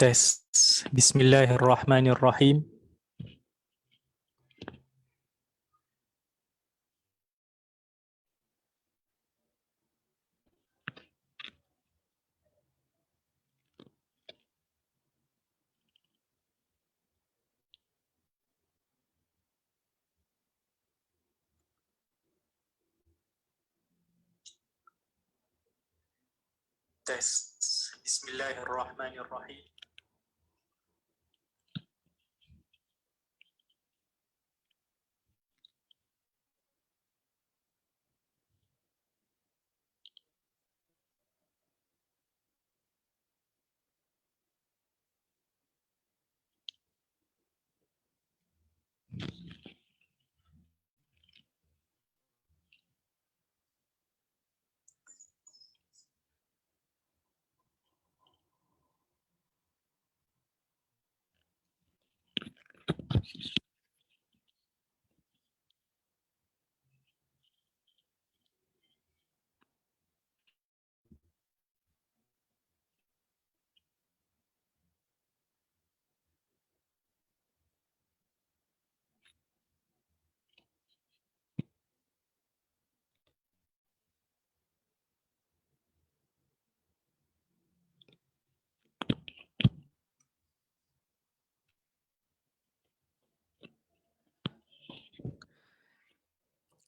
Tes. Bismillahirrahmanirrahim. Tes. Bismillahirrahmanirrahim.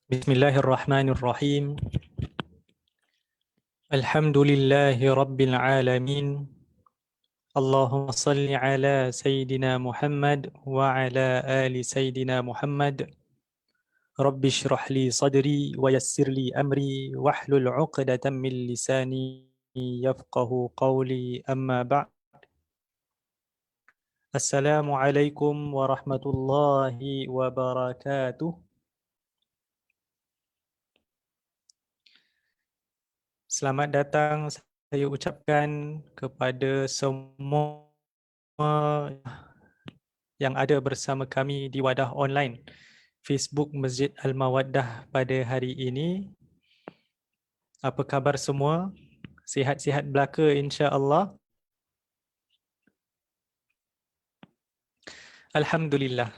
Bismillahirrahmanirrahim. Alhamdulillahi rabbil alamin. Allahumma salli ala Sayyidina Muhammad wa ala ali Sayyidina Muhammad. Rabbi shrah li sadri wa yassir li amri wahlul 'uqdatam min lisani yafqahu qawli, amma ba'd. Assalamualaikum warahmatullahi wabarakatuh. Selamat datang saya ucapkan kepada semua yang ada bersama kami di wadah online Facebook Masjid Al-Mawaddah pada hari ini. Apa khabar semua? Sihat-sihat belaka insya-Allah. Alhamdulillah.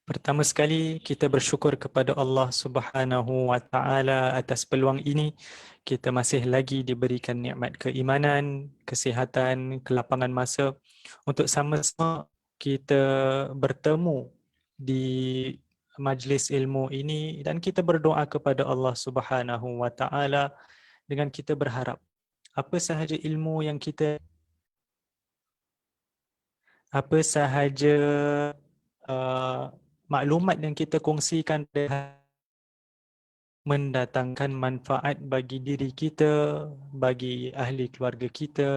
Pertama sekali kita bersyukur kepada Allah Subhanahu wa taala atas peluang ini. Kita masih lagi diberikan nikmat keimanan, kesihatan, kelapangan masa untuk sama-sama kita bertemu di majlis ilmu ini, dan kita berdoa kepada Allah Subhanahu wa taala dengan kita berharap apa sahaja ilmu yang kita, apa sahaja maklumat yang kita kongsikan mendatangkan manfaat bagi diri kita, bagi ahli keluarga kita,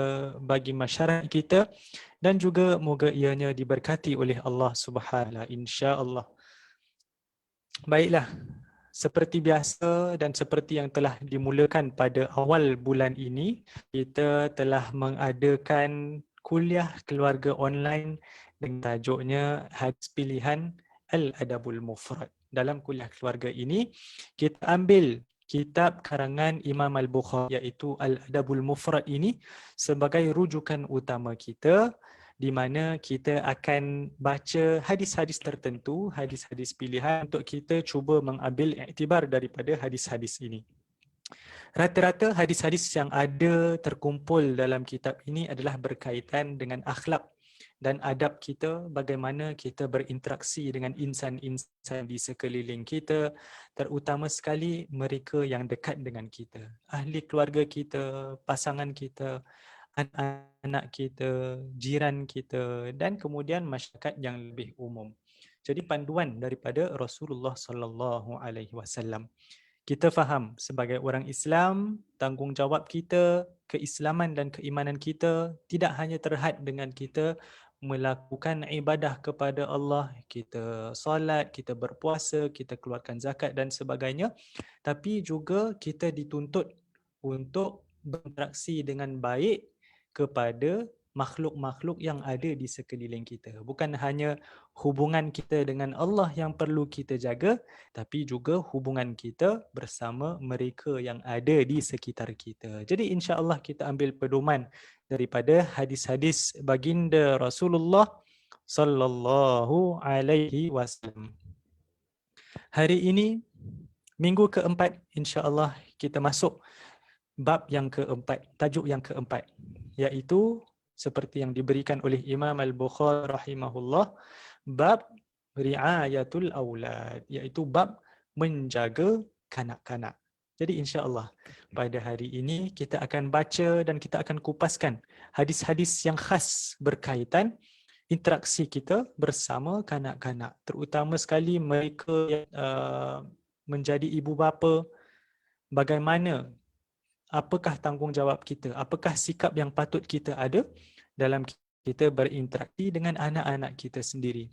bagi masyarakat kita, dan juga moga ianya diberkati oleh Allah Subhanahu wa taala insya-Allah. Baiklah, seperti biasa dan seperti yang telah dimulakan pada awal bulan ini, kita telah mengadakan kuliah keluarga online dengan tajuknya Hadis Pilihan Al-Adabul Mufrad. Dalam kuliah keluarga ini, kita ambil kitab karangan Imam Al-Bukhari iaitu Al-Adabul Mufrad ini sebagai rujukan utama kita, di mana kita akan baca hadis-hadis tertentu, hadis-hadis pilihan untuk kita cuba mengambil iktibar daripada hadis-hadis ini. Rata-rata hadis-hadis yang ada terkumpul dalam kitab ini adalah berkaitan dengan akhlak dan adab kita, bagaimana kita berinteraksi dengan insan-insan di sekeliling kita, terutama sekali mereka yang dekat dengan kita, ahli keluarga kita, pasangan kita, anak-anak kita, jiran kita, dan kemudian masyarakat yang lebih umum. Jadi panduan daripada Rasulullah sallallahu alaihi wasallam. Kita faham sebagai orang Islam, tanggungjawab kita, keislaman dan keimanan kita tidak hanya terhad dengan kita melakukan ibadah kepada Allah, kita solat, kita berpuasa, kita keluarkan zakat dan sebagainya, tapi juga kita dituntut untuk berinteraksi dengan baik kepada makhluk-makhluk yang ada di sekeliling kita. Bukan hanya hubungan kita dengan Allah yang perlu kita jaga, tapi juga hubungan kita bersama mereka yang ada di sekitar kita. Jadi insya-Allah kita ambil pedoman daripada hadis-hadis baginda Rasulullah sallallahu alaihi wasallam. Hari ini minggu keempat, insya-Allah kita masuk bab yang keempat, tajuk yang keempat, iaitu seperti yang diberikan oleh Imam Al-Bukhari rahimahullah, bab riayatul aulad, iaitu bab menjaga kanak-kanak. Jadi insya-Allah pada hari ini kita akan baca dan kita akan kupaskan hadis-hadis yang khas berkaitan interaksi kita bersama kanak-kanak, terutama sekali mereka yang menjadi ibu bapa. Bagaimana, apakah tanggungjawab kita, apakah sikap yang patut kita ada dalam kita berinteraksi dengan anak-anak kita sendiri.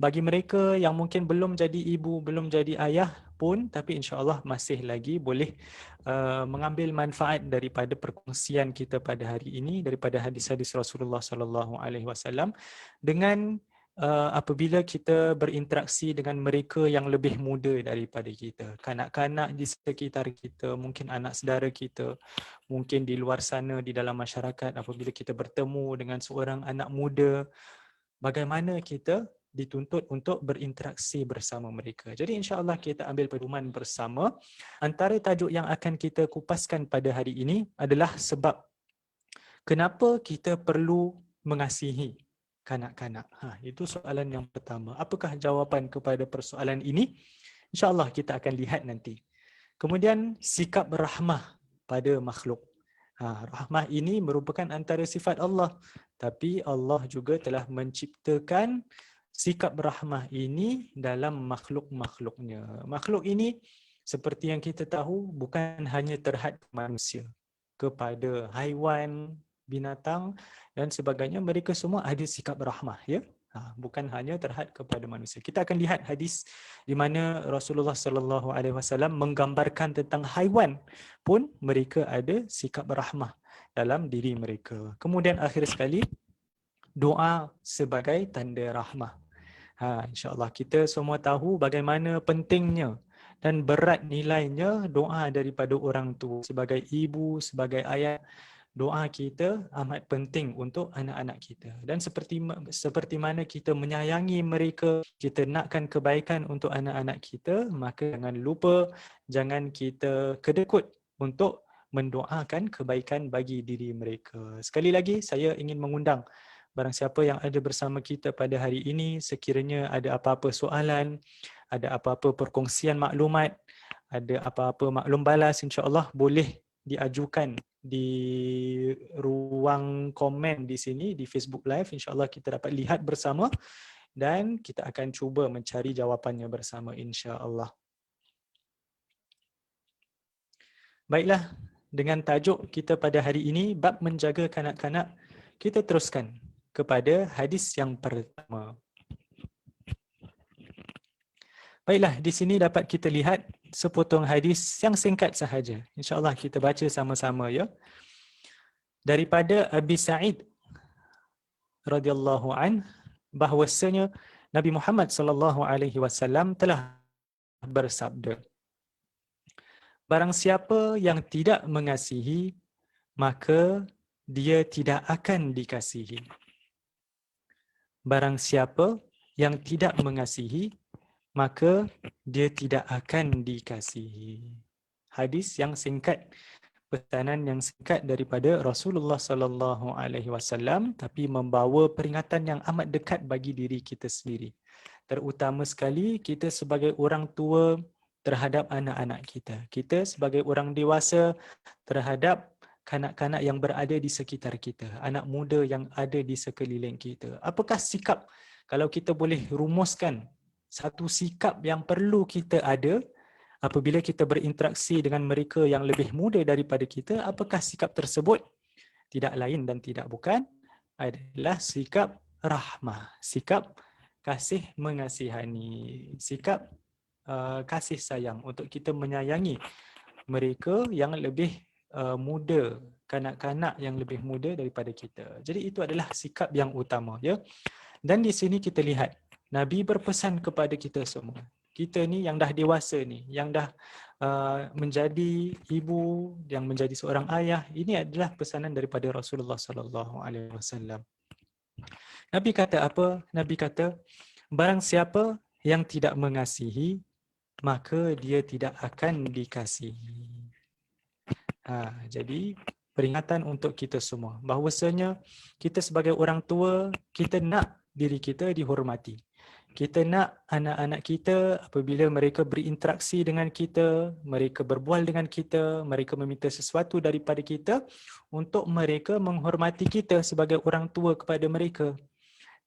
Bagi mereka yang mungkin belum jadi ibu, belum jadi ayah pun, tapi insya-Allah masih lagi boleh mengambil manfaat daripada perkongsian kita pada hari ini, daripada hadis-hadis Rasulullah sallallahu alaihi wasallam, dengan apabila kita berinteraksi dengan mereka yang lebih muda daripada kita, kanak-kanak di sekitar kita, mungkin anak saudara kita, mungkin di luar sana di dalam masyarakat, apabila kita bertemu dengan seorang anak muda, bagaimana kita dituntut untuk berinteraksi bersama mereka. Jadi insya-Allah kita ambil pedoman bersama. Antara tajuk yang akan kita kupaskan pada hari ini adalah sebab kenapa kita perlu mengasihi kanak-kanak. Itu soalan yang pertama. Apakah jawapan kepada persoalan ini? InsyaAllah kita akan lihat nanti. Kemudian sikap rahmah pada makhluk. Rahmah ini merupakan antara sifat Allah. Tapi Allah juga telah menciptakan sikap rahmah ini dalam makhluk-makhluknya. Makhluk ini seperti yang kita tahu bukan hanya terhad manusia. Kepada haiwan, binatang dan sebagainya, mereka semua ada sikap rahmah, ya. Bukan hanya terhad kepada manusia. Kita akan lihat hadis di mana Rasulullah sallallahu alaihi wasallam menggambarkan tentang haiwan pun mereka ada sikap rahmah dalam diri mereka. Kemudian akhir sekali, doa sebagai tanda rahmah. InsyaAllah kita semua tahu bagaimana pentingnya dan berat nilainya doa daripada orang tua. Sebagai ibu, sebagai ayah, doa kita amat penting untuk anak-anak kita. Dan seperti mana kita menyayangi mereka, kita nakkan kebaikan untuk anak-anak kita, maka jangan lupa, jangan kita kedekut untuk mendoakan kebaikan bagi diri mereka. Sekali lagi saya ingin mengundang barang siapa yang ada bersama kita pada hari ini, sekiranya ada apa-apa soalan, ada apa-apa perkongsian maklumat, ada apa-apa maklum balas, insya-Allah boleh diajukan di ruang komen di sini di Facebook Live. InsyaAllah kita dapat lihat bersama dan kita akan cuba mencari jawapannya bersama insya-Allah. Baiklah, dengan tajuk kita pada hari ini, bab menjaga kanak-kanak, kita teruskan kepada hadis yang pertama. Baiklah, di sini dapat kita lihat sepotong hadis yang singkat sahaja. InsyaAllah kita baca sama-sama, ya. Daripada Abi Sa'id radhiyallahu an, bahwasanya Nabi Muhammad sallallahu alaihi wasallam telah bersabda, barang siapa yang tidak mengasihi, maka dia tidak akan dikasihi. Barang siapa yang tidak mengasihi, maka dia tidak akan dikasihi. Hadis yang singkat, pesanan yang singkat daripada Rasulullah sallallahu alaihi wasallam, tapi membawa peringatan yang amat dekat bagi diri kita sendiri. Terutama sekali kita sebagai orang tua terhadap anak-anak kita. Kita sebagai orang dewasa terhadap kanak-kanak yang berada di sekitar kita, anak muda yang ada di sekeliling kita. Apakah sikap, kalau kita boleh rumuskan satu sikap yang perlu kita ada apabila kita berinteraksi dengan mereka yang lebih muda daripada kita, apakah sikap tersebut? Tidak lain dan tidak bukan adalah sikap rahmah, sikap kasih mengasihani, sikap kasih sayang, untuk kita menyayangi mereka yang lebih muda, kanak-kanak yang lebih muda daripada kita. Jadi itu adalah sikap yang utama, ya. Dan di sini kita lihat Nabi berpesan kepada kita semua. Kita ni yang dah dewasa ni, yang dah menjadi ibu, yang menjadi seorang ayah, ini adalah pesanan daripada Rasulullah sallallahu alaihi wasallam. Nabi kata apa? Nabi kata, barang siapa yang tidak mengasihi, maka dia tidak akan dikasihi. Jadi peringatan untuk kita semua bahawasanya kita sebagai orang tua, kita nak diri kita dihormati. Kita nak anak-anak kita apabila mereka berinteraksi dengan kita, mereka berbual dengan kita, mereka meminta sesuatu daripada kita, untuk mereka menghormati kita sebagai orang tua kepada mereka.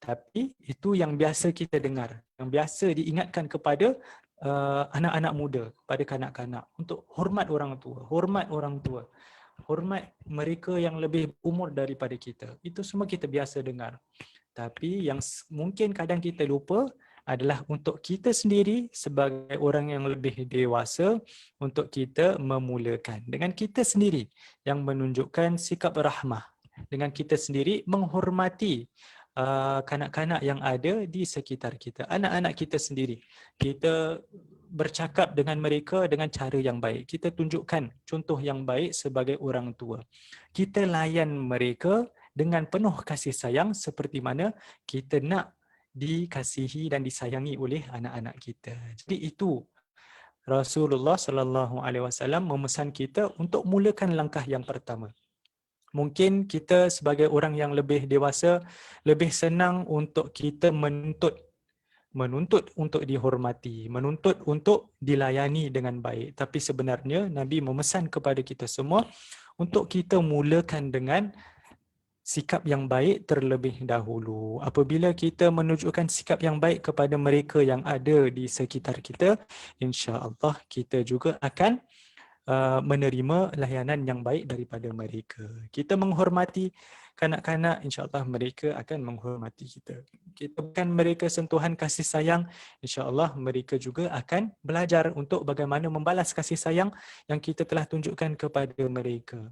Tapi itu yang biasa kita dengar, yang biasa diingatkan kepada anak-anak muda, kepada kanak-kanak, untuk hormat orang tua, hormat orang tua, hormat mereka yang lebih umur daripada kita. Itu semua kita biasa dengar. Tapi yang mungkin kadang kita lupa adalah untuk kita sendiri sebagai orang yang lebih dewasa, untuk kita memulakan dengan kita sendiri yang menunjukkan sikap rahmah, dengan kita sendiri menghormati kanak-kanak yang ada di sekitar kita, anak-anak kita sendiri. Kita bercakap dengan mereka dengan cara yang baik. Kita tunjukkan contoh yang baik sebagai orang tua. Kita layan mereka dengan penuh kasih sayang seperti mana kita nak dikasihi dan disayangi oleh anak-anak kita. Jadi itu Rasulullah sallallahu alaihi wasallam memesan kita untuk mulakan langkah yang pertama. Mungkin kita sebagai orang yang lebih dewasa lebih senang untuk kita menuntut untuk dihormati, menuntut untuk dilayani dengan baik. Tapi sebenarnya Nabi memesan kepada kita semua untuk kita mulakan dengan sikap yang baik terlebih dahulu. Apabila kita menunjukkan sikap yang baik kepada mereka yang ada di sekitar kita, insya-Allah kita juga akan menerima layanan yang baik daripada mereka. Kita menghormati kanak-kanak, insya-Allah mereka akan menghormati kita. Kita berikan mereka sentuhan kasih sayang, insya-Allah mereka juga akan belajar untuk bagaimana membalas kasih sayang yang kita telah tunjukkan kepada mereka.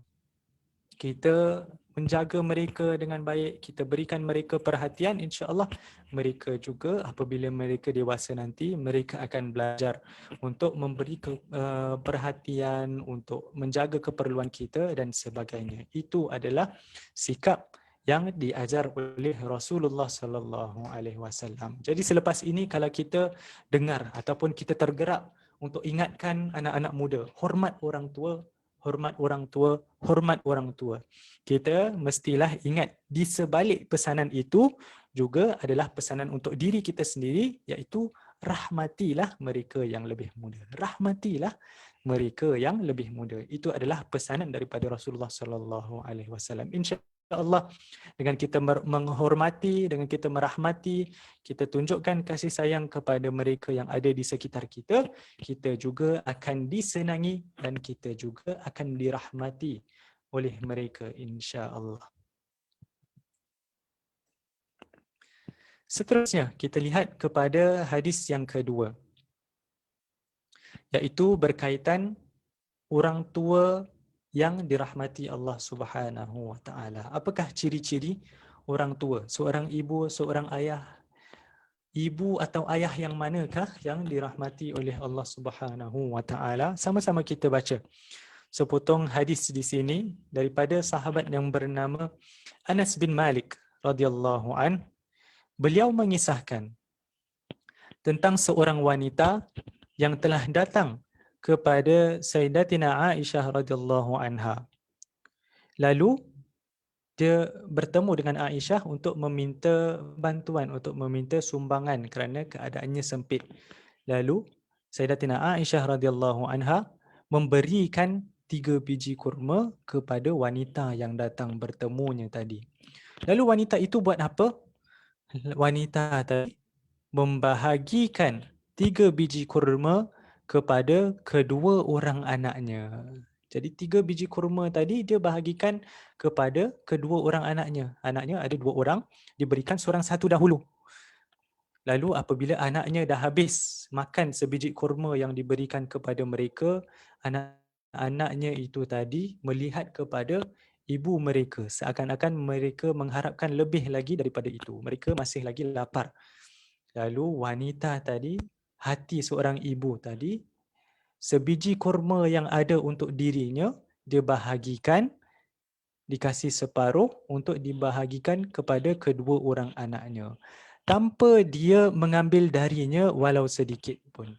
Kita menjaga mereka dengan baik, kita berikan mereka perhatian, insya-Allah mereka juga apabila mereka dewasa nanti, mereka akan belajar untuk memberi perhatian, untuk menjaga keperluan kita dan sebagainya. Itu adalah sikap yang diajar oleh Rasulullah sallallahu alaihi wasallam. Jadi selepas ini kalau kita dengar ataupun kita tergerak untuk ingatkan anak-anak muda, hormat orang tua, hormat orang tua, hormat orang tua. Kita mestilah ingat di sebalik pesanan itu juga adalah pesanan untuk diri kita sendiri, iaitu rahmatilah mereka yang lebih muda. Rahmatilah mereka yang lebih muda. Itu adalah pesanan daripada Rasulullah sallallahu alaihi wasallam. InsyaAllah dengan kita menghormati, dengan kita merahmati, kita tunjukkan kasih sayang kepada mereka yang ada di sekitar kita, kita juga akan disenangi dan kita juga akan dirahmati oleh mereka, insya-Allah. Seterusnya kita lihat kepada hadis yang kedua, iaitu berkaitan orang tua yang dirahmati Allah Subhanahu wa taala. Apakah ciri-ciri orang tua? Seorang ibu, seorang ayah. Ibu atau ayah yang manakah yang dirahmati oleh Allah Subhanahu wa taala? Sama-sama kita baca sepotong hadis di sini daripada sahabat yang bernama Anas bin Malik radhiyallahu an. Beliau mengisahkan tentang seorang wanita yang telah datang kepada Sayyidatina Aisyah radhiyallahu anha. Lalu dia bertemu dengan Aisyah untuk meminta bantuan, untuk meminta sumbangan kerana keadaannya sempit. Lalu Sayyidatina Aisyah radhiyallahu anha memberikan 3 biji kurma kepada wanita yang datang bertemunya tadi. Lalu wanita itu buat apa? Wanita tadi membahagikan 3 biji kurma kepada kedua orang anaknya. Jadi 3 biji kurma tadi dia bahagikan kepada kedua orang anaknya. Anaknya ada 2 orang, diberikan seorang satu dahulu. Lalu apabila anaknya dah habis makan sebiji kurma yang diberikan kepada mereka, anak anaknya itu tadi melihat kepada ibu mereka, seakan-akan mereka mengharapkan lebih lagi daripada itu. Mereka masih lagi lapar. Lalu wanita tadi, hati seorang ibu tadi, sebiji kurma yang ada untuk dirinya, dia bahagikan, dikasih separuh untuk dibahagikan kepada kedua orang anaknya. Tanpa dia mengambil darinya walau sedikit pun.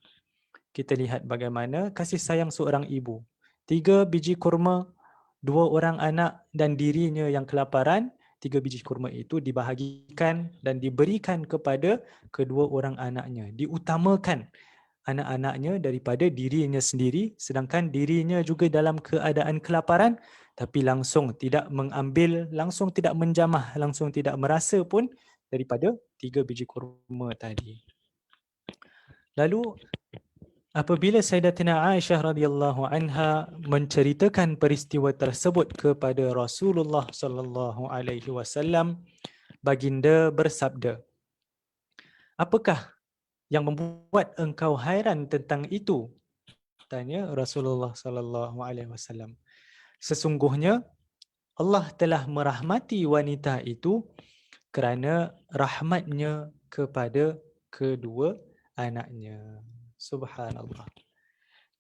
Kita lihat bagaimana kasih sayang seorang ibu. 3 biji kurma, 2 orang anak dan dirinya yang kelaparan, 3 biji kurma itu dibahagikan dan diberikan kepada kedua orang anaknya. Diutamakan anak-anaknya daripada dirinya sendiri, sedangkan dirinya juga dalam keadaan kelaparan, tapi langsung tidak mengambil, langsung tidak menjamah, langsung tidak merasa pun daripada 3 biji kurma tadi. Lalu apabila Sayyidatina Aisyah radhiyallahu anha menceritakan peristiwa tersebut kepada Rasulullah sallallahu alaihi wasallam, baginda bersabda, "Apakah yang membuat engkau hairan tentang itu?" Tanya Rasulullah sallallahu alaihi wasallam. Sesungguhnya Allah telah merahmati wanita itu kerana rahmatnya kepada kedua anaknya. Subhanallah.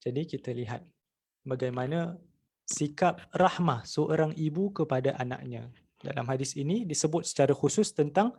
Jadi kita lihat bagaimana sikap rahmah seorang ibu kepada anaknya. Dalam hadis ini disebut secara khusus tentang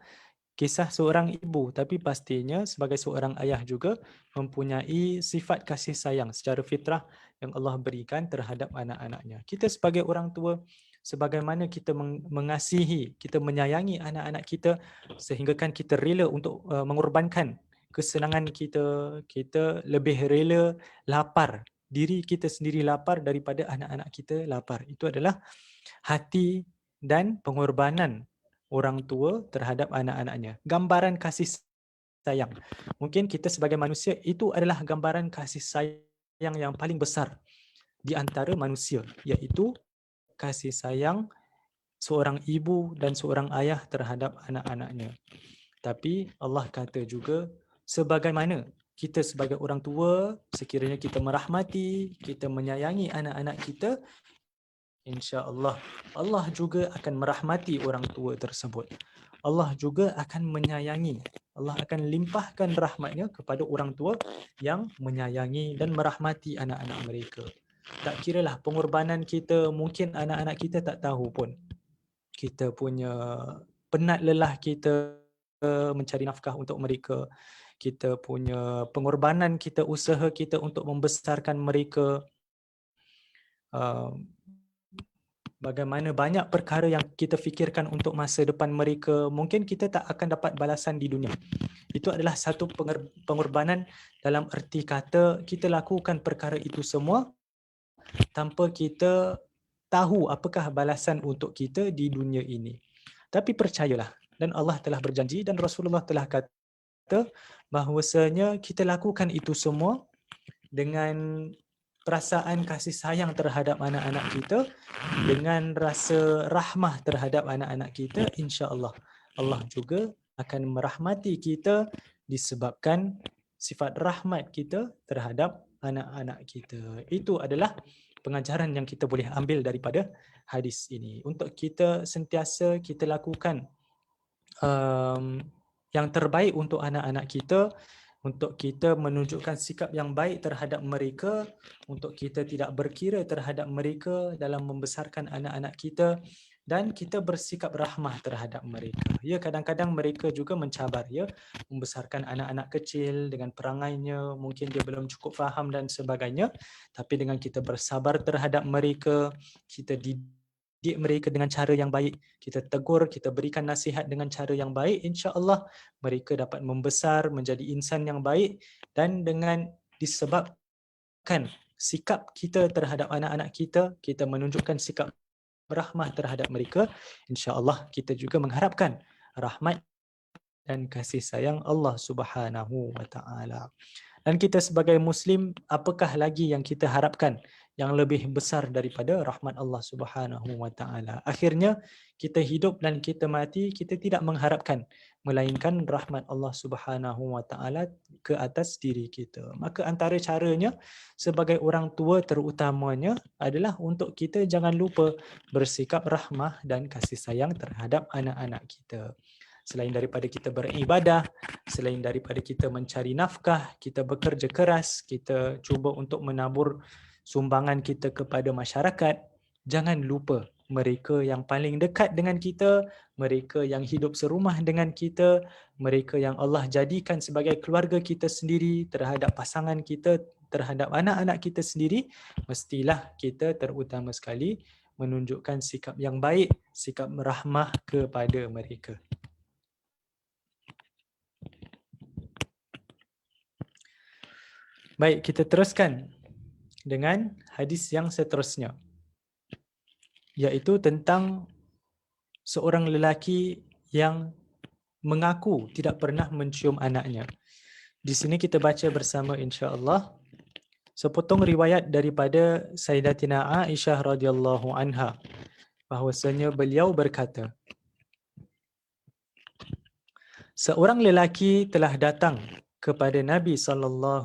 kisah seorang ibu, tapi pastinya sebagai seorang ayah juga mempunyai sifat kasih sayang secara fitrah yang Allah berikan terhadap anak-anaknya. Kita sebagai orang tua, sebagaimana kita mengasihi, kita menyayangi anak-anak kita sehinggakan kita rela untuk mengorbankan kesenangan kita, kita lebih rela lapar, diri kita sendiri lapar daripada anak-anak kita lapar. Itu adalah hati dan pengorbanan orang tua terhadap anak-anaknya. Gambaran kasih sayang. Mungkin kita sebagai manusia, itu adalah gambaran kasih sayang yang paling besar di antara manusia, iaitu kasih sayang seorang ibu dan seorang ayah terhadap anak-anaknya. Tapi Allah kata juga, sebagaimana kita sebagai orang tua, sekiranya kita merahmati, kita menyayangi anak-anak kita, insya-Allah Allah juga akan merahmati orang tua tersebut. Allah juga akan menyayangi. Allah akan limpahkan rahmatnya kepada orang tua yang menyayangi dan merahmati anak-anak mereka. Tak kiralah pengorbanan kita, mungkin anak-anak kita tak tahu pun. Kita punya penat lelah kita mencari nafkah untuk mereka. Kita punya pengorbanan kita, usaha kita untuk membesarkan mereka. Bagaimana banyak perkara yang kita fikirkan untuk masa depan mereka, mungkin kita tak akan dapat balasan di dunia. Itu adalah satu pengorbanan dalam erti kata kita lakukan perkara itu semua tanpa kita tahu apakah balasan untuk kita di dunia ini. Tapi percayalah, dan Allah telah berjanji dan Rasulullah telah kata bahawasanya kita lakukan itu semua dengan perasaan kasih sayang terhadap anak-anak kita, dengan rasa rahmah terhadap anak-anak kita, insya-Allah Allah juga akan merahmati kita disebabkan sifat rahmat kita terhadap anak-anak kita. Itu adalah pengajaran yang kita boleh ambil daripada hadis ini. Untuk kita sentiasa kita lakukan yang terbaik untuk anak-anak kita, untuk kita menunjukkan sikap yang baik terhadap mereka, untuk kita tidak berkira terhadap mereka dalam membesarkan anak-anak kita, dan kita bersikap rahmah terhadap mereka. Ya, kadang-kadang mereka juga mencabar, ya, membesarkan anak-anak kecil dengan perangainya, mungkin dia belum cukup faham dan sebagainya, tapi dengan kita bersabar terhadap mereka, kita didik mereka dengan cara yang baik, kita tegur, kita berikan nasihat dengan cara yang baik, insya-Allah mereka dapat membesar menjadi insan yang baik, dan dengan disebabkan sikap kita terhadap anak-anak kita, kita menunjukkan sikap rahmah terhadap mereka, insya-Allah kita juga mengharapkan rahmat dan kasih sayang Allah Subhanahu wa taala. Dan kita sebagai Muslim, apakah lagi yang kita harapkan yang lebih besar daripada rahmat Allah Subhanahu Wa Taala? Akhirnya kita hidup dan kita mati, kita tidak mengharapkan melainkan rahmat Allah Subhanahu Wa Taala ke atas diri kita. Maka antara caranya sebagai orang tua terutamanya adalah untuk kita jangan lupa bersikap rahmah dan kasih sayang terhadap anak-anak kita. Selain daripada kita beribadah, selain daripada kita mencari nafkah, kita bekerja keras, kita cuba untuk menabur sumbangan kita kepada masyarakat, jangan lupa mereka yang paling dekat dengan kita, mereka yang hidup serumah dengan kita, mereka yang Allah jadikan sebagai keluarga kita sendiri, terhadap pasangan kita, terhadap anak-anak kita sendiri, mestilah kita terutama sekali menunjukkan sikap yang baik, sikap rahmah kepada mereka. Baik, kita teruskan dengan hadis yang seterusnya, iaitu tentang seorang lelaki yang mengaku tidak pernah mencium anaknya. Di sini kita baca bersama insya-Allah sepotong riwayat daripada Sayyidatina Aisyah radhiyallahu anha, bahwasanya beliau berkata, seorang lelaki telah datang kepada Nabi SAW,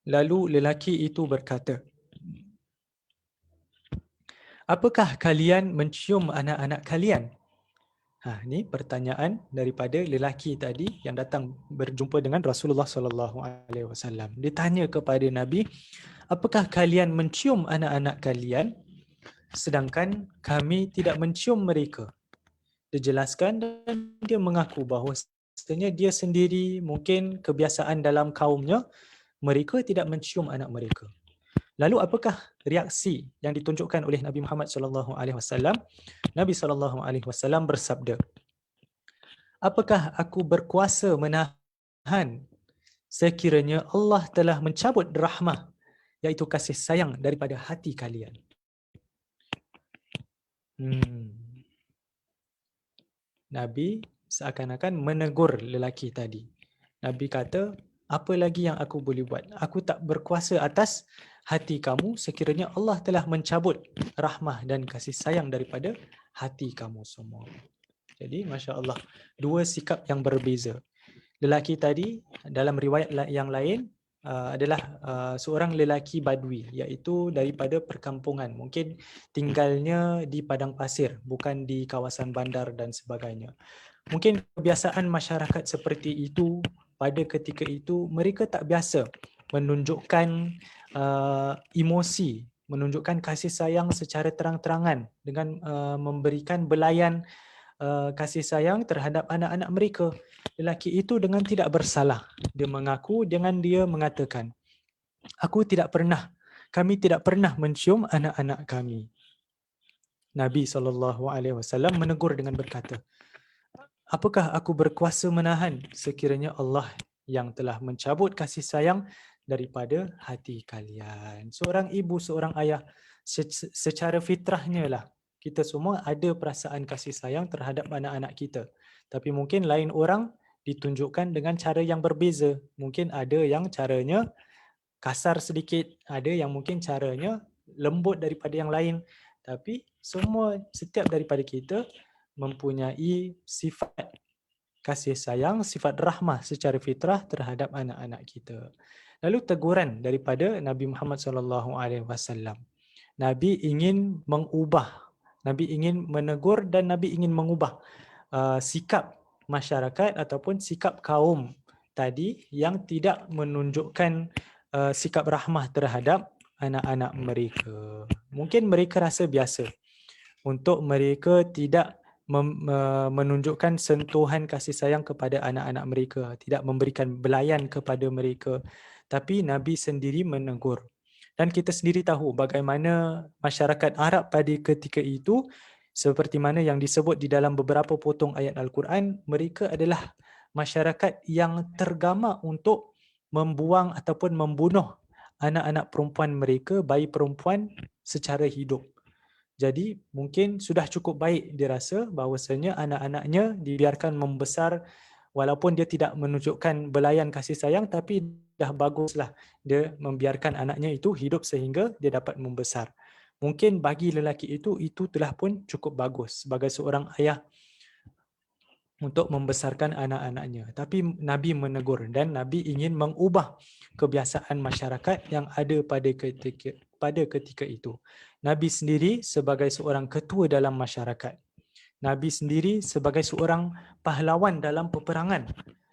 lalu lelaki itu berkata, apakah kalian mencium anak-anak kalian? Ini pertanyaan daripada lelaki tadi yang datang berjumpa dengan Rasulullah SAW. Dia tanya kepada Nabi, apakah kalian mencium anak-anak kalian sedangkan kami tidak mencium mereka? Dia jelaskan dan dia mengaku bahawa sebenarnya dia sendiri mungkin kebiasaan dalam kaumnya mereka tidak mencium anak mereka. Lalu apakah reaksi yang ditunjukkan oleh Nabi Muhammad SAW? Nabi SAW bersabda, apakah aku berkuasa menahan sekiranya Allah telah mencabut rahmah, iaitu kasih sayang daripada hati kalian? Nabi seakan-akan menegur lelaki tadi. Nabi kata, apa lagi yang aku boleh buat? Aku tak berkuasa atas hati kamu sekiranya Allah telah mencabut rahmah dan kasih sayang daripada hati kamu semua. Jadi, Masya Allah, dua sikap yang berbeza. Lelaki tadi, dalam riwayat yang lain, adalah seorang lelaki badui, iaitu daripada perkampungan. Mungkin tinggalnya di padang pasir, bukan di kawasan bandar dan sebagainya. Mungkin kebiasaan masyarakat seperti itu, pada ketika itu mereka tak biasa menunjukkan emosi, menunjukkan kasih sayang secara terang-terangan dengan memberikan belayan kasih sayang terhadap anak-anak mereka. Lelaki itu dengan tidak bersalah, dia mengaku dengan dia mengatakan, kami tidak pernah mencium anak-anak kami. Nabi SAW menegur dengan berkata, apakah aku berkuasa menahan sekiranya Allah yang telah mencabut kasih sayang daripada hati kalian? Seorang ibu, seorang ayah, secara fitrahnya lah, kita semua ada perasaan kasih sayang terhadap anak-anak kita. Tapi mungkin lain orang ditunjukkan dengan cara yang berbeza. Mungkin ada yang caranya kasar sedikit, ada yang mungkin caranya lembut daripada yang lain. Tapi setiap daripada kita mempunyai sifat kasih sayang, sifat rahmah secara fitrah terhadap anak-anak kita. Lalu teguran daripada Nabi Muhammad SAW. Nabi ingin mengubah, Nabi ingin menegur dan Nabi ingin mengubah sikap masyarakat ataupun sikap kaum tadi yang tidak menunjukkan sikap rahmah terhadap anak-anak mereka. Mungkin mereka rasa biasa untuk mereka tidak menunjukkan sentuhan kasih sayang kepada anak-anak mereka, tidak memberikan belayan kepada mereka. Tapi Nabi sendiri menegur. Dan kita sendiri tahu bagaimana masyarakat Arab pada ketika itu, seperti mana yang disebut di dalam beberapa potong ayat Al-Quran, mereka adalah masyarakat yang tergamak untuk membuang ataupun membunuh anak-anak perempuan mereka, bayi perempuan secara hidup. Jadi mungkin sudah cukup baik dirasa bahawasanya anak-anaknya dibiarkan membesar walaupun dia tidak menunjukkan belayan kasih sayang, tapi dah baguslah dia membiarkan anaknya itu hidup sehingga dia dapat membesar. Mungkin bagi lelaki itu telah pun cukup bagus sebagai seorang ayah untuk membesarkan anak-anaknya. Tapi Nabi menegur dan Nabi ingin mengubah kebiasaan masyarakat yang ada pada ketika itu. Nabi sendiri sebagai seorang ketua dalam masyarakat. Nabi sendiri sebagai seorang pahlawan dalam peperangan.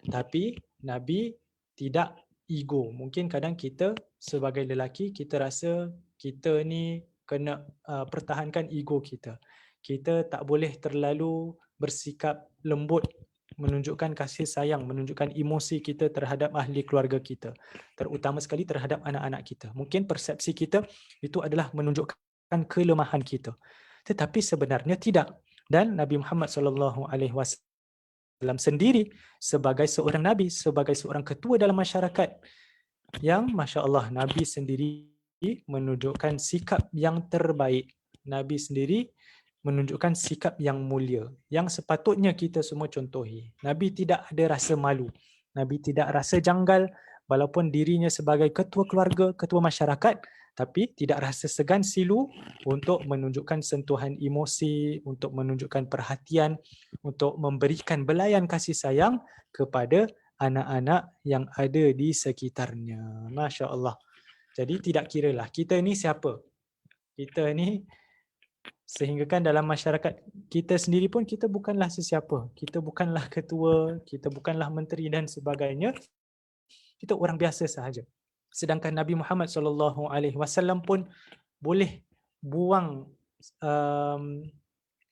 Tapi Nabi tidak ego. Mungkin kadang kita sebagai lelaki kita rasa kita ni kena pertahankan ego kita. Kita tak boleh terlalu bersikap lembut, menunjukkan kasih sayang, menunjukkan emosi kita terhadap ahli keluarga kita, terutama sekali terhadap anak-anak kita. Mungkin persepsi kita itu adalah menunjukkan kelemahan kita. Tetapi sebenarnya tidak. Dan Nabi Muhammad SAW sendiri sebagai seorang Nabi, sebagai seorang ketua dalam masyarakat yang Masya Allah, Nabi sendiri menunjukkan sikap yang terbaik. Nabi sendiri menunjukkan sikap yang mulia, yang sepatutnya kita semua contohi. Nabi tidak ada rasa malu. Nabi tidak rasa janggal walaupun dirinya sebagai ketua keluarga, ketua masyarakat, tapi tidak rasa segan silu untuk menunjukkan sentuhan emosi, untuk menunjukkan perhatian, untuk memberikan belayan kasih sayang kepada anak-anak yang ada di sekitarnya. Masya Allah. Jadi tidak kiralah kita ni siapa. Kita ni sehinggakan dalam masyarakat kita sendiri pun kita bukanlah sesiapa. Kita bukanlah ketua, kita bukanlah menteri dan sebagainya. Kita orang biasa sahaja. Sedangkan Nabi Muhammad SAW pun boleh buang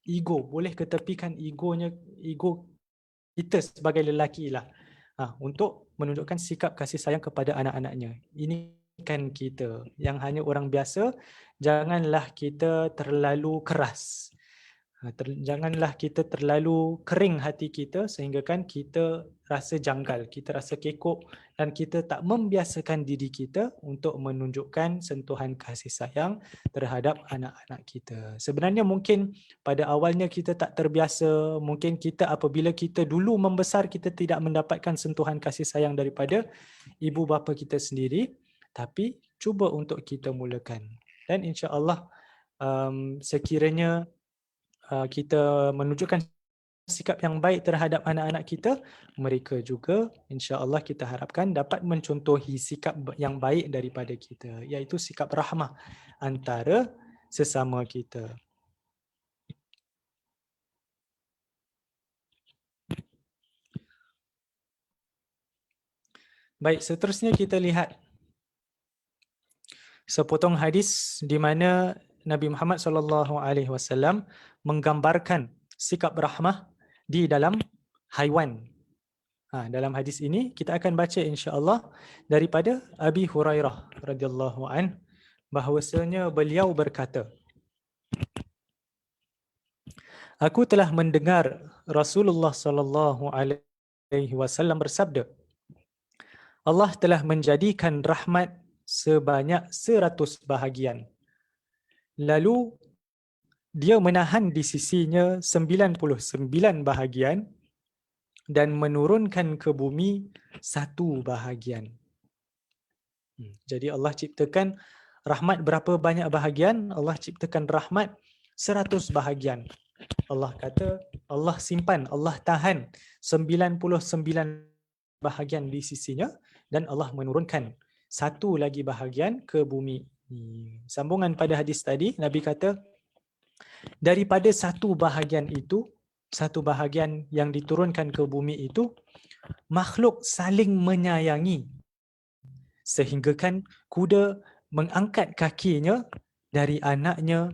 ego, boleh ketepikan ego kita sebagai lelaki lah, untuk menunjukkan sikap kasih sayang kepada anak-anaknya. Ini kan kita yang hanya orang biasa, janganlah kita terlalu keras. Janganlah kita terlalu kering hati kita sehingga kan kita rasa janggal, kita rasa kekok dan kita tak membiasakan diri kita untuk menunjukkan sentuhan kasih sayang terhadap anak-anak kita. Sebenarnya mungkin pada awalnya kita tak terbiasa, mungkin kita apabila kita dulu membesar kita tidak mendapatkan sentuhan kasih sayang daripada ibu bapa kita sendiri, tapi cuba untuk kita mulakan. Dan insya-Allah sekiranya kita menunjukkan sikap yang baik terhadap anak-anak kita, mereka juga insya-Allah kita harapkan dapat mencontohi sikap yang baik daripada kita, iaitu sikap rahmah antara sesama kita. Baik, seterusnya kita lihat sepotong hadis di mana Nabi Muhammad SAW menggambarkan sikap rahmah di dalam haiwan. Dalam hadis ini kita akan baca insya-Allah daripada Abi Hurairah radhiyallahu an, bahwasanya beliau berkata, aku telah mendengar Rasulullah sallallahu alaihi wasallam bersabda, Allah telah menjadikan rahmat sebanyak 100 bahagian. Lalu dia menahan di sisinya 99 bahagian dan menurunkan ke bumi 1 bahagian. Jadi Allah ciptakan rahmat berapa banyak bahagian? Allah ciptakan rahmat 100 bahagian. Allah kata, Allah simpan, Allah tahan 99 bahagian di sisinya dan Allah menurunkan 1 lagi bahagian ke bumi. Sambungan pada hadis tadi, Nabi kata, daripada 1 bahagian itu, 1 bahagian yang diturunkan ke bumi itu, makhluk saling menyayangi sehinggakan kuda mengangkat kakinya dari anaknya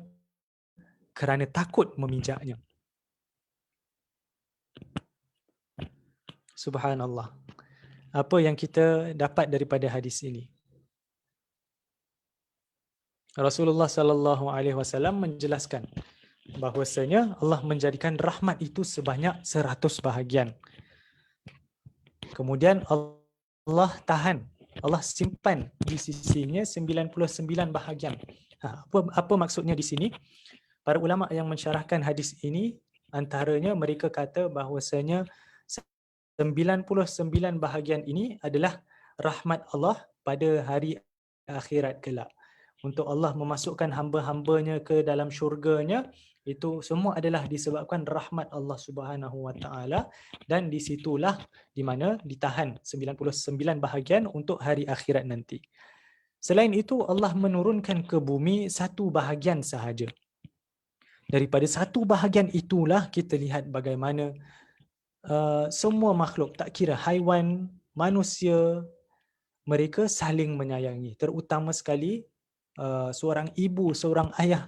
kerana takut meminjaknya. Subhanallah. Apa yang kita dapat daripada hadis ini? Rasulullah sallallahu alaihi wasallam menjelaskan bahwasanya Allah menjadikan rahmat itu sebanyak 100 bahagian. Kemudian Allah tahan, Allah simpan di sisinya 99 bahagian. Apa maksudnya di sini? Para ulama yang mensyarahkan hadis ini, antaranya mereka kata bahwasanya 99 bahagian ini adalah rahmat Allah pada hari akhirat kelak. Untuk Allah memasukkan hamba-hambanya ke dalam syurganya, itu semua adalah disebabkan rahmat Allah Subhanahu Wa Taala, dan di situlah di mana ditahan 99 bahagian untuk hari akhirat nanti. Selain itu, Allah menurunkan ke bumi satu bahagian sahaja. Daripada satu bahagian itulah kita lihat bagaimana semua makhluk, tak kira haiwan, manusia, mereka saling menyayangi. Terutama sekali seorang ibu, seorang ayah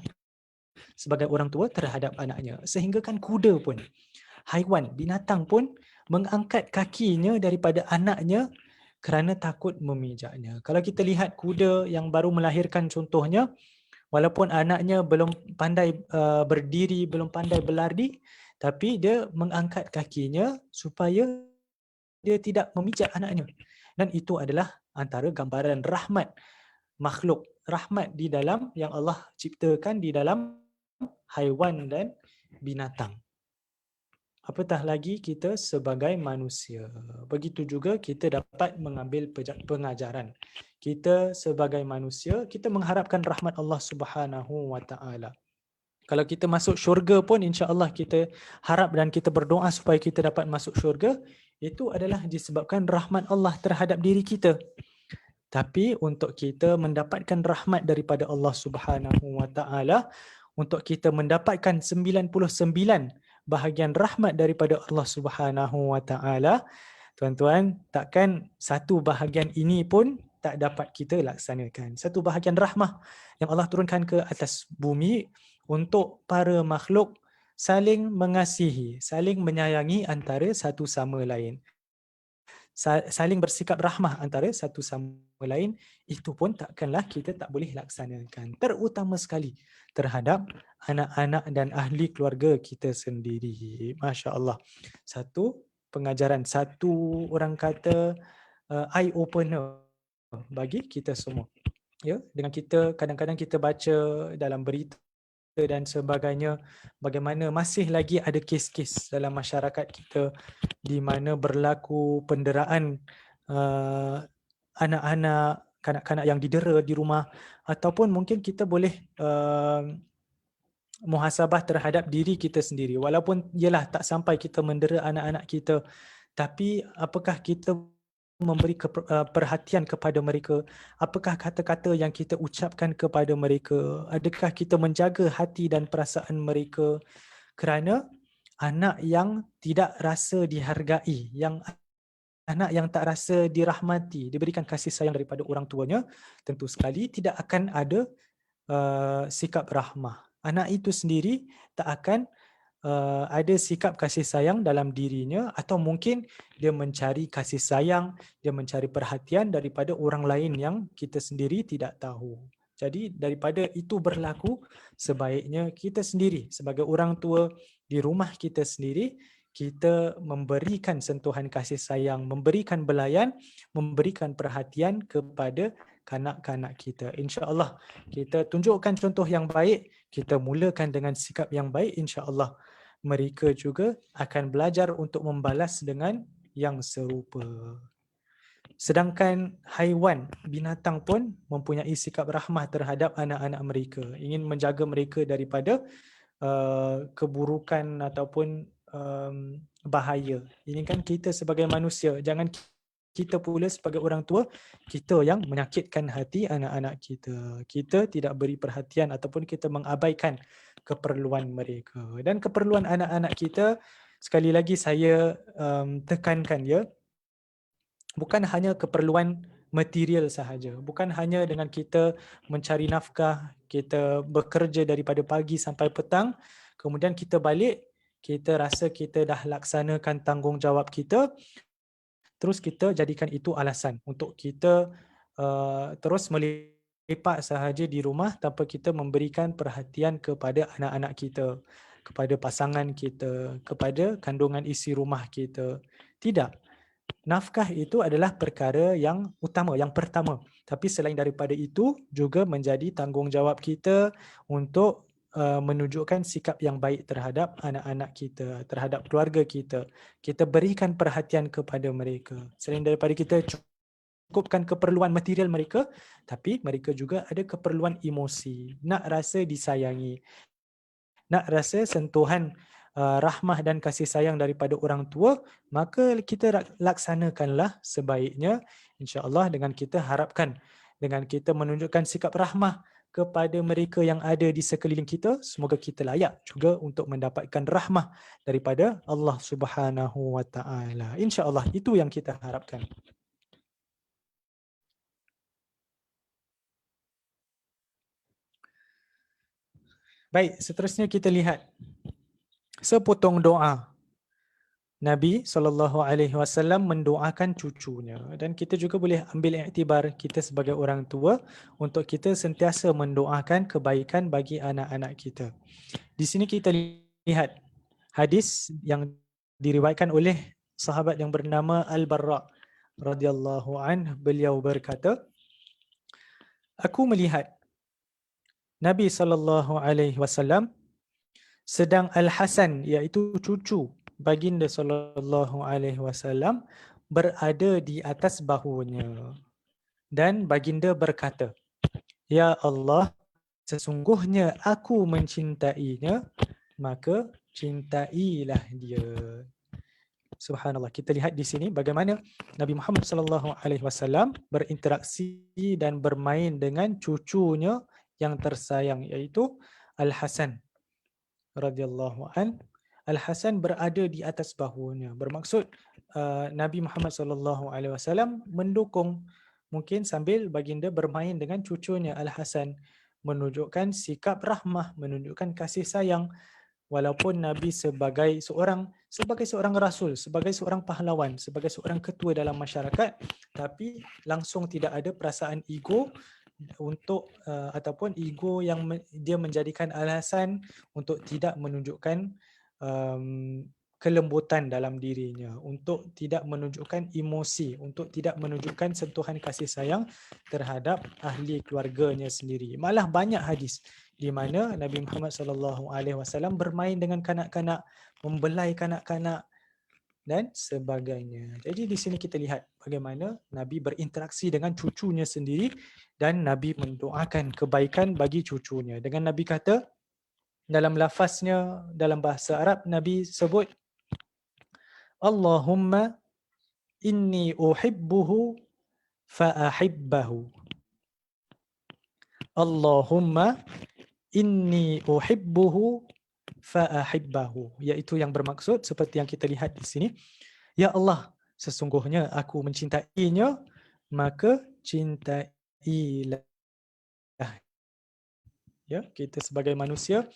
sebagai orang tua terhadap anaknya. Sehingga kan kuda pun, haiwan, binatang pun mengangkat kakinya daripada anaknya kerana takut memijaknya. Kalau kita lihat kuda yang baru melahirkan contohnya, walaupun anaknya belum pandai berdiri, belum pandai berlari, tapi dia mengangkat kakinya supaya dia tidak memijak anaknya. Dan itu adalah antara gambaran rahmat makhluk, rahmat di dalam yang Allah ciptakan di dalam haiwan dan binatang. Apatah lagi kita sebagai manusia. Begitu juga kita dapat mengambil pengajaran. Kita sebagai manusia, kita mengharapkan rahmat Allah Subhanahu Wa Taala. Kalau kita masuk syurga pun, insya-Allah kita harap dan kita berdoa supaya kita dapat masuk syurga, itu adalah disebabkan rahmat Allah terhadap diri kita. Tapi untuk kita mendapatkan rahmat daripada Allah Subhanahu Wa Taala, untuk kita mendapatkan 99 bahagian rahmat daripada Allah Subhanahu Wa Taala, tuan-tuan, takkan satu bahagian ini pun tak dapat kita laksanakan. Satu bahagian rahmah yang Allah turunkan ke atas bumi untuk para makhluk saling mengasihi, saling menyayangi antara satu sama lain. Saling bersikap rahmah antara satu sama lain, itu pun takkanlah kita tak boleh laksanakan. Terutama sekali terhadap anak-anak dan ahli keluarga kita sendiri. Masya Allah. Satu pengajaran, satu orang kata eye opener bagi kita semua. Ya, dengan kita kadang-kadang kita baca dalam berita dan sebagainya, bagaimana masih lagi ada kes-kes dalam masyarakat kita di mana berlaku penderaan anak-anak, kanak-kanak yang didera di rumah, ataupun mungkin kita boleh muhasabah terhadap diri kita sendiri. Walaupun ialah tak sampai kita mendera anak-anak kita, tapi apakah kita memberi perhatian kepada mereka? Apakah kata-kata yang kita ucapkan kepada mereka? Adakah kita menjaga hati dan perasaan mereka? Kerana anak yang tidak rasa dihargai, anak yang tak rasa dirahmati, diberikan kasih sayang daripada orang tuanya, tentu sekali tidak akan ada sikap rahmah. Anak itu sendiri tak akan ada sikap kasih sayang dalam dirinya, atau mungkin dia mencari kasih sayang, dia mencari perhatian daripada orang lain yang kita sendiri tidak tahu. Jadi daripada itu berlaku, sebaiknya kita sendiri sebagai orang tua di rumah kita sendiri, kita memberikan sentuhan kasih sayang, memberikan belayan, memberikan perhatian kepada kanak-kanak kita. InsyaAllah kita tunjukkan contoh yang baik, kita mulakan dengan sikap yang baik, insya-Allah mereka juga akan belajar untuk membalas dengan yang serupa. Sedangkan haiwan, binatang pun mempunyai sikap rahmah terhadap anak-anak mereka, ingin menjaga mereka daripada keburukan ataupun bahaya. Ini kan kita sebagai manusia, jangan kita pula sebagai orang tua, kita yang menyakitkan hati anak-anak kita. Kita tidak beri perhatian ataupun kita mengabaikan keperluan mereka. Dan keperluan anak-anak kita, sekali lagi saya tekankan ya, bukan hanya keperluan material sahaja. Bukan hanya dengan kita mencari nafkah, kita bekerja daripada pagi sampai petang, kemudian kita balik, kita rasa kita dah laksanakan tanggungjawab kita, terus kita jadikan itu alasan untuk kita terus melepak sahaja di rumah tanpa kita memberikan perhatian kepada anak-anak kita, kepada pasangan kita, kepada kandungan isi rumah kita. Tidak. Nafkah itu adalah perkara yang utama, yang pertama. Tapi selain daripada itu, juga menjadi tanggungjawab kita untuk menunjukkan sikap yang baik terhadap anak-anak kita, terhadap keluarga kita. Kita berikan perhatian kepada mereka. Selain daripada kita cukupkan keperluan material mereka, tapi mereka juga ada keperluan emosi. Nak rasa disayangi, nak rasa sentuhan rahmah dan kasih sayang daripada orang tua, maka kita laksanakanlah sebaiknya, insya-Allah, dengan kita harapkan, dengan kita menunjukkan sikap rahmah kepada mereka yang ada di sekeliling kita, semoga kita layak juga untuk mendapatkan rahmah daripada Allah Subhanahu wa taala. Insya-Allah itu yang kita harapkan. Baik, seterusnya kita lihat sepotong doa Nabi SAW mendoakan cucunya, dan kita juga boleh ambil iktibar kita sebagai orang tua untuk kita sentiasa mendoakan kebaikan bagi anak-anak kita. Di sini kita lihat hadis yang diriwayatkan oleh sahabat yang bernama Al-Barra radhiyallahu anhu. Beliau berkata, aku melihat Nabi SAW sedang Al-Hasan, iaitu cucu baginda SAW, berada di atas bahunya, dan baginda berkata, ya Allah, sesungguhnya aku mencintainya, maka cintailah dia. Subhanallah. Kita lihat di sini bagaimana Nabi Muhammad SAW berinteraksi dan bermain dengan cucunya yang tersayang, iaitu Al-Hasan radhiyallahu an. Al-Hasan berada di atas bahunya. Bermaksud Nabi Muhammad SAW mendukung, mungkin sambil baginda bermain dengan cucunya Al-Hasan, menunjukkan sikap rahmah, menunjukkan kasih sayang. Walaupun Nabi sebagai seorang rasul, sebagai seorang pahlawan, sebagai seorang ketua dalam masyarakat, tapi langsung tidak ada perasaan ego untuk ataupun ego yang dia menjadikan alasan untuk tidak menunjukkan kelembutan dalam dirinya, untuk tidak menunjukkan emosi, untuk tidak menunjukkan sentuhan kasih sayang terhadap ahli keluarganya sendiri. Malah banyak hadis di mana Nabi Muhammad SAW bermain dengan kanak-kanak, membelai kanak-kanak dan sebagainya. Jadi di sini kita lihat bagaimana Nabi berinteraksi dengan cucunya sendiri, dan Nabi mendoakan kebaikan bagi cucunya. Dengan Nabi kata, dalam lafaznya dalam bahasa Arab, Nabi sebut, Allahumma inni uhibbuhu fa'ahibbahu. Allahumma inni uhibbuhu fa'ahibbahu, iaitu yang bermaksud seperti yang kita lihat di sini, ya Allah, sesungguhnya aku mencintainya, maka cintailah. Ya, kita sebagai manusia,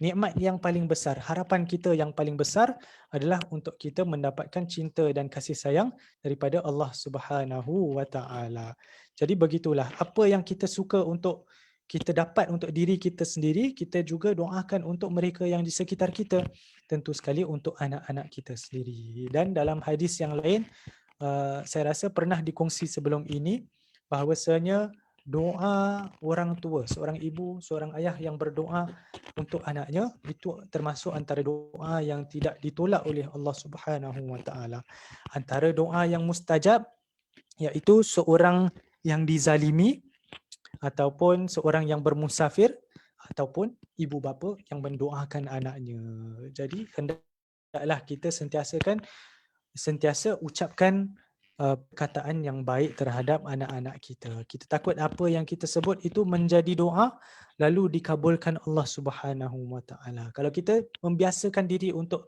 nikmat yang paling besar, harapan kita yang paling besar adalah untuk kita mendapatkan cinta dan kasih sayang daripada Allah Subhanahu wa taala. Jadi begitulah, apa yang kita suka untuk kita dapat untuk diri kita sendiri, kita juga doakan untuk mereka yang di sekitar kita, tentu sekali untuk anak-anak kita sendiri. Dan dalam hadis yang lain, saya rasa pernah dikongsi sebelum ini, bahawasanya doa orang tua, seorang ibu, seorang ayah yang berdoa untuk anaknya, itu termasuk antara doa yang tidak ditolak oleh Allah Subhanahu wa taala. Antara doa yang mustajab, iaitu seorang yang dizalimi, ataupun seorang yang bermusafir, ataupun ibu bapa yang mendoakan anaknya. Jadi hendaklah kita sentiasa ucapkan perkataan yang baik terhadap anak-anak kita. Kita takut apa yang kita sebut itu menjadi doa lalu dikabulkan Allah Subhanahu wa taala. Kalau kita membiasakan diri untuk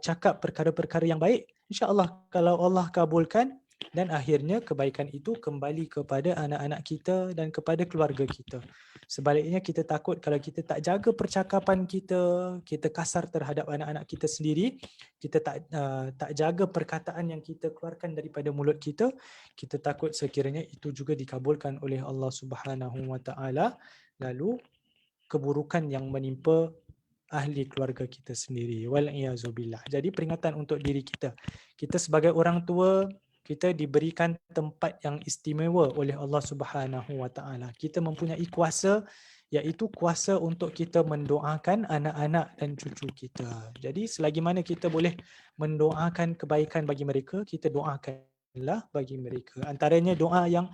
cakap perkara-perkara yang baik, insya-Allah kalau Allah kabulkan, dan akhirnya kebaikan itu kembali kepada anak-anak kita dan kepada keluarga kita. Sebaliknya kita takut kalau kita tak jaga percakapan kita, kita kasar terhadap anak-anak kita sendiri, kita tak jaga perkataan yang kita keluarkan daripada mulut kita, kita takut sekiranya itu juga dikabulkan oleh Allah Subhanahu wa taala, lalu keburukan yang menimpa ahli keluarga kita sendiri. Wal iazubillah. Jadi peringatan untuk diri kita. Kita sebagai orang tua, kita diberikan tempat yang istimewa oleh Allah Subhanahu wa taala. Kita mempunyai kuasa iaitu kuasa untuk kita mendoakan anak-anak dan cucu kita. Jadi selagi mana kita boleh mendoakan kebaikan bagi mereka, kita doakanlah bagi mereka. Antaranya doa yang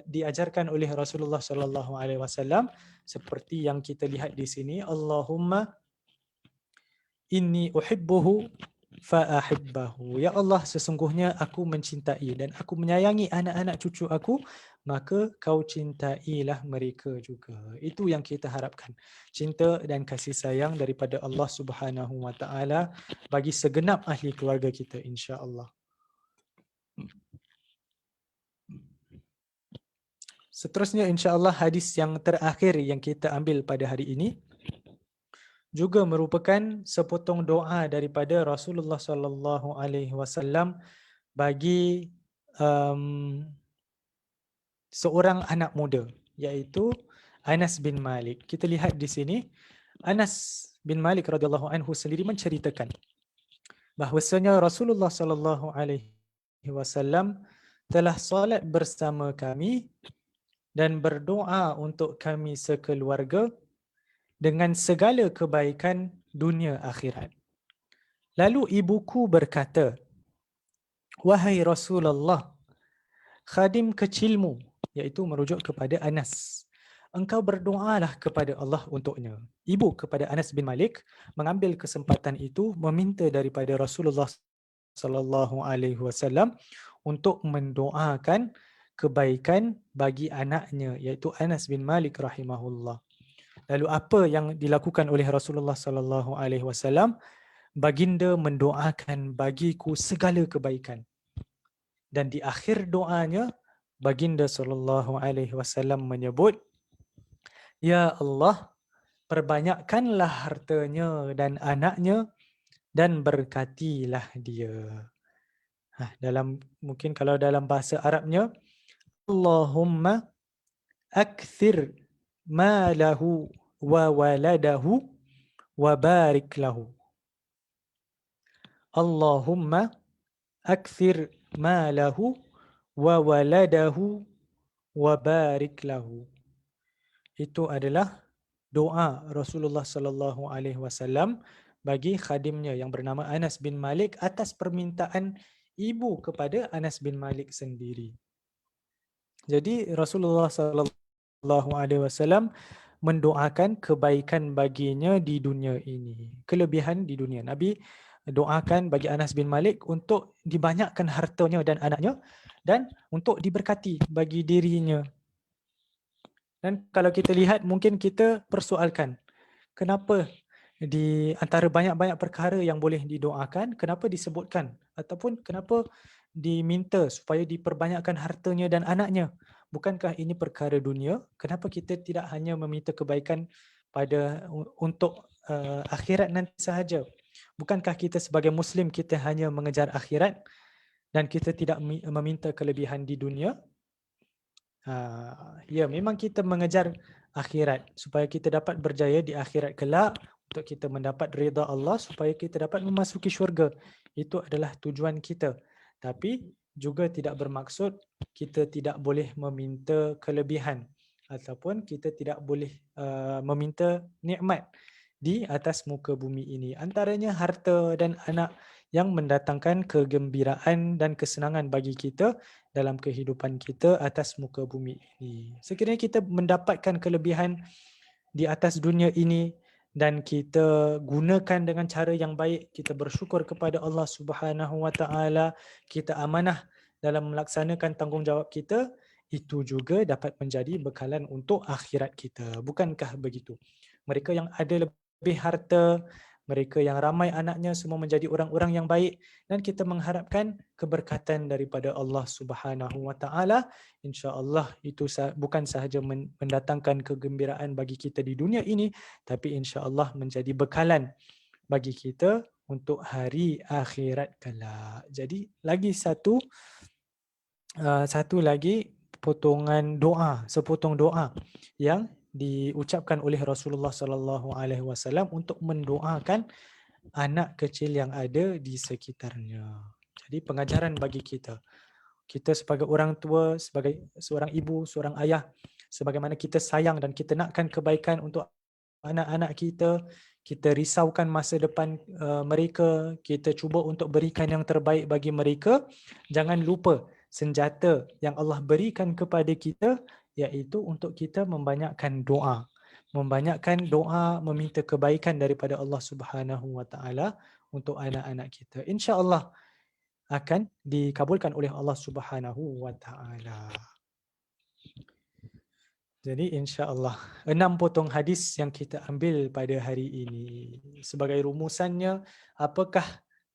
diajarkan oleh Rasulullah sallallahu alaihi wasallam seperti yang kita lihat di sini, Allahumma inni uhibbuhu fa'ahibbahu. Ya Allah, sesungguhnya aku mencintai dan aku menyayangi anak-anak cucu aku, maka kau cintailah mereka juga. Itu yang kita harapkan. Cinta dan kasih sayang daripada Allah Subhanahu wa taala bagi segenap ahli keluarga kita, insya-Allah. Seterusnya, insya-Allah, hadis yang terakhir yang kita ambil pada hari ini juga merupakan sepotong doa daripada Rasulullah sallallahu alaihi wasallam bagi seorang anak muda, iaitu Anas bin Malik. Kita lihat di sini, Anas bin Malik radhiyallahu anhu sendiri menceritakan bahwasanya Rasulullah sallallahu alaihi wasallam telah solat bersama kami dan berdoa untuk kami sekeluarga dengan segala kebaikan dunia akhirat. Lalu ibuku berkata, "Wahai Rasulullah, khadim kecilmu," iaitu merujuk kepada Anas, "engkau berdoalah kepada Allah untuknya." Ibu kepada Anas bin Malik mengambil kesempatan itu meminta daripada Rasulullah sallallahu alaihi wasallam untuk mendoakan kebaikan bagi anaknya, iaitu Anas bin Malik rahimahullah. Lalu apa yang dilakukan oleh Rasulullah sallallahu alaihi wasallam? Baginda mendoakan bagiku segala kebaikan. Dan di akhir doanya, baginda sallallahu alaihi wasallam menyebut, "Ya Allah, perbanyakkanlah hartanya dan anaknya dan berkatilah dia." Mungkin kalau dalam bahasa Arabnya, Allahumma akthir malahu wa waladahu wa barik lahu. Allahumma akthir malahu wa waladahu wa barik lahu. Itu adalah doa Rasulullah sallallahu alaihi wasallam bagi khadimnya yang bernama Anas bin Malik atas permintaan ibu kepada Anas bin Malik sendiri. Jadi Rasulullah sallallahu alaihi wasallam mendoakan kebaikan baginya di dunia ini, kelebihan di dunia. Nabi doakan bagi Anas bin Malik untuk dibanyakkan hartanya dan anaknya dan untuk diberkati bagi dirinya. Dan kalau kita lihat, mungkin kita persoalkan, kenapa di antara banyak-banyak perkara yang boleh didoakan, kenapa disebutkan ataupun kenapa diminta supaya diperbanyakkan hartanya dan anaknya? Bukankah ini perkara dunia? Kenapa kita tidak hanya meminta kebaikan untuk akhirat nanti sahaja? Bukankah kita sebagai Muslim, kita hanya mengejar akhirat dan kita tidak meminta kelebihan di dunia? Ya, memang kita mengejar akhirat supaya kita dapat berjaya di akhirat kelak, untuk kita mendapat redha Allah, supaya kita dapat memasuki syurga. Itu adalah tujuan kita. Tapi juga tidak bermaksud kita tidak boleh meminta kelebihan ataupun kita tidak boleh meminta nikmat di atas muka bumi ini. Antaranya harta dan anak yang mendatangkan kegembiraan dan kesenangan bagi kita dalam kehidupan kita atas muka bumi ini. Sekiranya kita mendapatkan kelebihan di atas dunia ini dan kita gunakan dengan cara yang baik, kita bersyukur kepada Allah Subhanahu wa taala, kita amanah dalam melaksanakan tanggungjawab kita, itu juga dapat menjadi bekalan untuk akhirat kita. Bukankah begitu? Mereka yang ada lebih harta, mereka yang ramai anaknya, semua menjadi orang-orang yang baik, dan kita mengharapkan keberkatan daripada Allah Subhanahu wa taala. Insya-Allah itu bukan sahaja mendatangkan kegembiraan bagi kita di dunia ini, tapi insya-Allah menjadi bekalan bagi kita untuk hari akhirat kelak. Jadi lagi satu lagi sepotong doa yang diucapkan oleh Rasulullah sallallahu alaihi wasallam untuk mendoakan anak kecil yang ada di sekitarnya. Jadi pengajaran bagi kita Kita sebagai orang tua, sebagai seorang ibu, seorang ayah, sebagaimana kita sayang dan kita nakkan kebaikan untuk anak-anak kita risaukan masa depan mereka, kita cuba untuk berikan yang terbaik bagi mereka. Jangan lupa senjata yang Allah berikan kepada kita iaitu untuk kita membanyakkan doa. Membanyakkan doa, meminta kebaikan daripada Allah Subhanahu Wa Taala untuk anak-anak kita. Insya-Allah akan dikabulkan oleh Allah Subhanahu Wa Taala. Jadi insya-Allah 6 potong hadis yang kita ambil pada hari ini. Sebagai rumusannya, apakah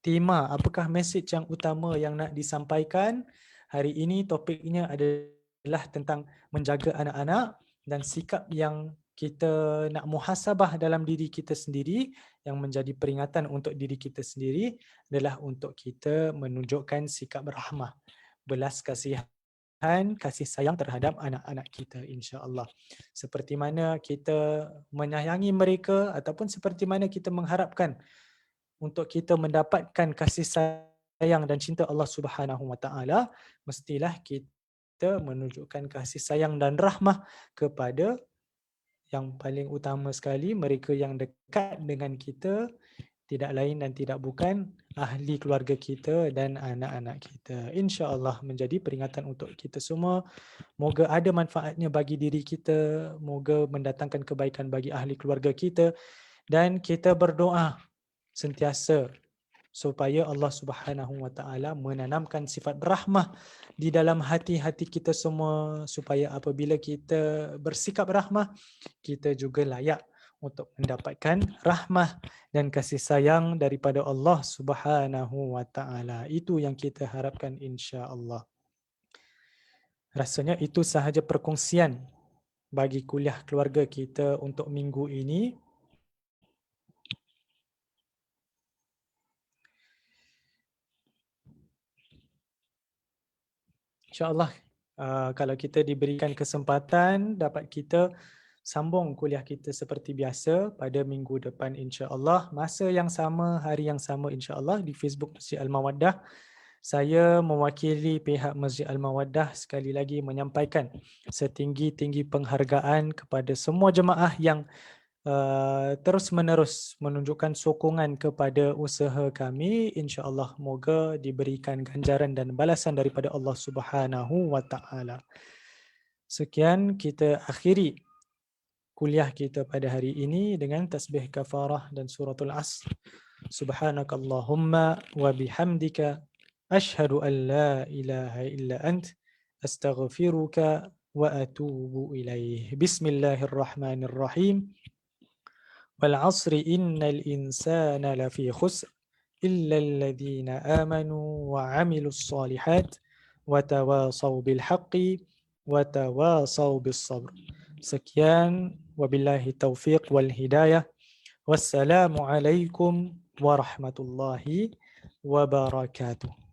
tema, apakah mesej yang utama yang nak disampaikan? Hari ini topiknya adalah tentang menjaga anak-anak dan sikap yang kita nak muhasabah dalam diri kita sendiri, yang menjadi peringatan untuk diri kita sendiri adalah untuk kita menunjukkan sikap rahmah, belas kasihan, kasih sayang terhadap anak-anak kita, insya-Allah. Seperti mana kita menyayangi mereka ataupun seperti mana kita mengharapkan untuk kita mendapatkan kasih sayang dan cinta Allah Subhanahu Wa Taala, mestilah kita menunjukkan kasih sayang dan rahmah kepada yang paling utama sekali, mereka yang dekat dengan kita, tidak lain dan tidak bukan ahli keluarga kita dan anak-anak kita. Insya-Allah menjadi peringatan untuk kita semua. Moga ada manfaatnya bagi diri kita, moga mendatangkan kebaikan bagi ahli keluarga kita, dan kita berdoa sentiasa supaya Allah Subhanahu Wa Taala menanamkan sifat rahmah di dalam hati-hati kita semua, supaya apabila kita bersikap rahmah, kita juga layak untuk mendapatkan rahmah dan kasih sayang daripada Allah Subhanahu Wa Taala. Itu yang kita harapkan, insya-Allah. Rasanya itu sahaja perkongsian bagi kuliah keluarga kita untuk minggu ini. InsyaAllah kalau kita diberikan kesempatan, dapat kita sambung kuliah kita seperti biasa pada minggu depan, insya-Allah. Masa yang sama, hari yang sama, insya-Allah, di Facebook Masjid Al-Mawaddah. Saya mewakili pihak Masjid Al-Mawaddah sekali lagi menyampaikan setinggi-tinggi penghargaan kepada semua jemaah yang terus-menerus menunjukkan sokongan kepada usaha kami. InsyaAllah moga diberikan ganjaran dan balasan daripada Allah Subhanahu Wa Taala. Sekian, kita akhiri kuliah kita pada hari ini dengan tasbih kafarah dan suratul Asr. Subhanakallahumma wa bihamdika asyhadu an la ilaha illa ant astaghfiruka wa atubu ilaih. Bismillahirrahmanirrahim. Wal 'asri innal insana lafi khusr illa alladhina amanu wa 'amilus shalihat wa tawasaw bil haqqi wa tawasaw bis sabr. Sekian, wabillahi taufiq wal hidayah. Wassalamu alaikum warahmatullahi wabarakatuh.